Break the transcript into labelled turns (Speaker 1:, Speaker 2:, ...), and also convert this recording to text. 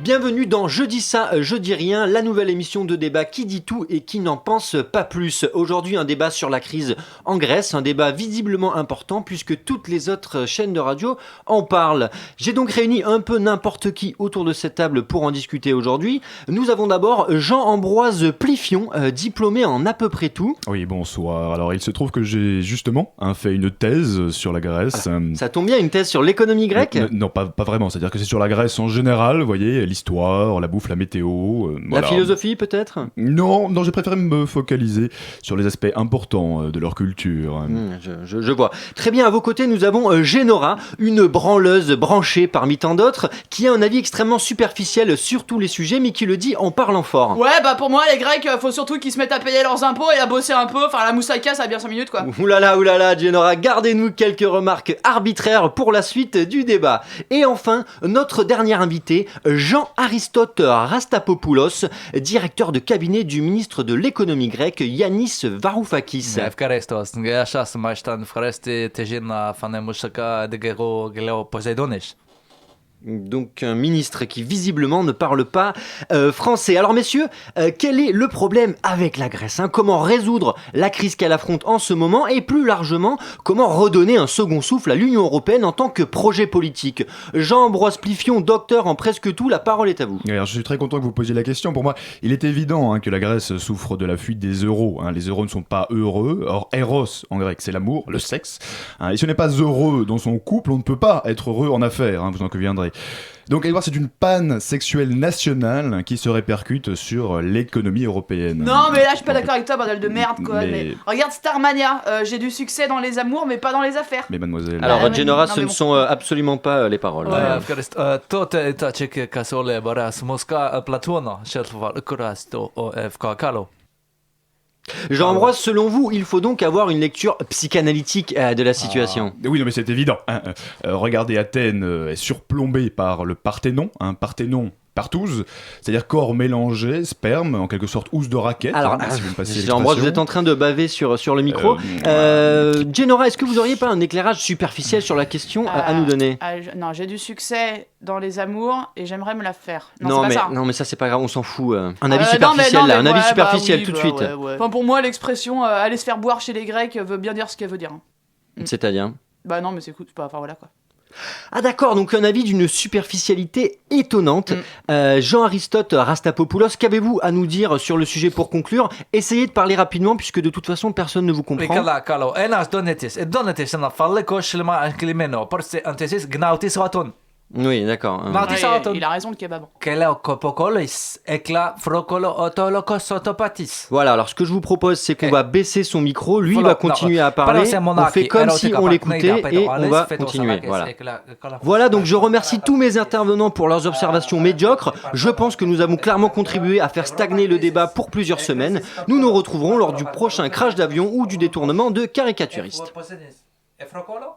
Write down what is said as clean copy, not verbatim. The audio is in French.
Speaker 1: Bienvenue dans Je dis ça, je dis rien, la nouvelle émission de débat qui dit tout et qui n'en pense pas plus. Aujourd'hui, un débat sur la crise en Grèce, un débat visiblement important puisque toutes les autres chaînes de radio en parlent. J'ai donc réuni un peu n'importe qui autour de cette table pour en discuter aujourd'hui. Nous avons d'abord Jean-Ambroise Plifion, diplômé en à peu près tout.
Speaker 2: Oui, bonsoir. Alors, il se trouve que j'ai justement fait une thèse sur la Grèce.
Speaker 1: Ça tombe bien, une thèse sur l'économie grecque ?
Speaker 2: Non, pas vraiment. C'est-à-dire que c'est sur la Grèce en général, vous voyez, l'histoire, la bouffe, la météo.
Speaker 1: La
Speaker 2: voilà.
Speaker 1: philosophie peut-être ?
Speaker 2: Non, j'ai préféré me focaliser sur les aspects importants de leur culture.
Speaker 1: Je vois. Très bien, à vos côtés, nous avons Génora, une branleuse branchée parmi tant d'autres, qui a un avis extrêmement superficiel sur tous les sujets, mais qui le dit en parlant fort.
Speaker 3: Ouais, bah pour moi, les Grecs, faut surtout qu'ils se mettent à payer leurs impôts et à bosser un peu. Enfin, la moussaka, ça a bien 5 minutes, quoi.
Speaker 1: Oulala, Génora, gardez-nous quelques remarques arbitraires pour la suite du débat. Et enfin, notre dernier invité, Jean-Aristote Rastapopoulos, directeur de cabinet du ministre de l'économie grecque, Yannis Varoufakis.
Speaker 4: Ευχαριστώ. Γεια σας, μάλιστα ευχαριστώ τεζίνα φανεμουσaka δεγερό γλέο Poseidonès.
Speaker 1: Donc un ministre qui visiblement ne parle pas français. Alors messieurs, quel est le problème avec la Grèce, hein ? Comment résoudre la crise qu'elle affronte en ce moment et plus largement, comment redonner un second souffle à l'Union européenne en tant que projet politique ? Jean-Ambroise Plifion, docteur en presque tout, la parole est à vous.
Speaker 2: Alors, je suis très content que vous posiez la question. Pour moi, il est évident que la Grèce souffre de la fuite des euros. Les euros ne sont pas heureux. Or, eros en grec, c'est l'amour, le sexe. Et si on n'est pas heureux dans son couple, on ne peut pas être heureux en affaires, vous en conviendrez. Donc, allez voir, c'est une panne sexuelle nationale qui se répercute sur l'économie européenne.
Speaker 3: Non, mais là, je suis pas d'accord avec toi, bordel de merde, quoi.
Speaker 2: Mais-
Speaker 3: Regarde Starmania, j'ai du succès dans les amours, mais pas dans les affaires.
Speaker 2: Mais mademoiselle...
Speaker 1: Alors
Speaker 3: mais
Speaker 1: Génora,
Speaker 3: non,
Speaker 1: ce
Speaker 3: mais
Speaker 1: ne
Speaker 3: bon.
Speaker 1: sont absolument pas les paroles.
Speaker 4: Ευχαριστώ. Τότε τα τσεκ κασόλε μποράς μοσκα πλατώνα σελφα κουράστο ευκακάλο.
Speaker 1: Jean-Ambroise, selon vous, il faut donc avoir une lecture psychanalytique de la situation.
Speaker 2: Oui, non, mais c'est évident. Regardez, Athènes est surplombée par le Parthénon, Parthénon partouze, c'est-à-dire corps mélangé, sperme, en quelque sorte housse de raquette.
Speaker 1: Alors,
Speaker 2: Si vous me passez
Speaker 1: Jean-Ambroise, vous êtes en train de baver sur le micro. Génora, est-ce que vous auriez pas un éclairage superficiel sur la question à nous donner ?
Speaker 3: Non, j'ai du succès dans les amours et j'aimerais me la faire. Non, c'est pas ça.
Speaker 1: Non, mais ça, c'est pas grave, on s'en fout. Un avis
Speaker 3: Non,
Speaker 1: superficiel,
Speaker 3: mais
Speaker 1: là, un avis
Speaker 3: ouais,
Speaker 1: superficiel
Speaker 3: oui,
Speaker 1: tout de
Speaker 3: bah
Speaker 1: suite.
Speaker 3: ouais. Enfin, pour moi, l'expression aller se faire boire chez les Grecs veut bien dire ce qu'elle veut dire.
Speaker 1: C'est-à-dire ?
Speaker 3: Bah non, mais c'est cool, enfin voilà quoi.
Speaker 1: Ah d'accord, donc un avis d'une superficialité étonnante. Jean-Aristote Rastapopoulos, qu'avez-vous à nous dire sur le sujet pour conclure ? Essayez de parler rapidement puisque de toute façon personne ne vous comprend.
Speaker 4: Καλά, καλό. Ένας δόνετης ένα φαλικό σλήμα αγκλημένο. Πόρσε αντισής γνάουτης ότων.
Speaker 1: Oui, d'accord.
Speaker 3: Ouais, il a raison, le kebab.
Speaker 4: Και λέω κοποκόλης, έκλα φρόκολο οτόλοκος οτοπατής.
Speaker 1: Voilà, alors ce que je vous propose, c'est qu'on va baisser son micro, lui il
Speaker 4: Voilà,
Speaker 1: va continuer à
Speaker 4: non,
Speaker 1: parler,
Speaker 4: c'est mon
Speaker 1: on fait
Speaker 4: aki,
Speaker 1: comme
Speaker 4: alors,
Speaker 1: si
Speaker 4: c'est
Speaker 1: on
Speaker 4: capable,
Speaker 1: l'écoutait
Speaker 4: mais
Speaker 1: et on va
Speaker 4: fais ton
Speaker 1: continuer.
Speaker 4: salac,
Speaker 1: Voilà.
Speaker 4: c'est que la-
Speaker 1: Voilà, donc je remercie tous mes intervenants pour leurs observations médiocres. Je pense que nous avons clairement contribué à faire stagner le débat pour plusieurs semaines. Nous nous retrouverons lors du prochain crash d'avion ou du détournement de caricaturistes.
Speaker 4: Εφρόκολο.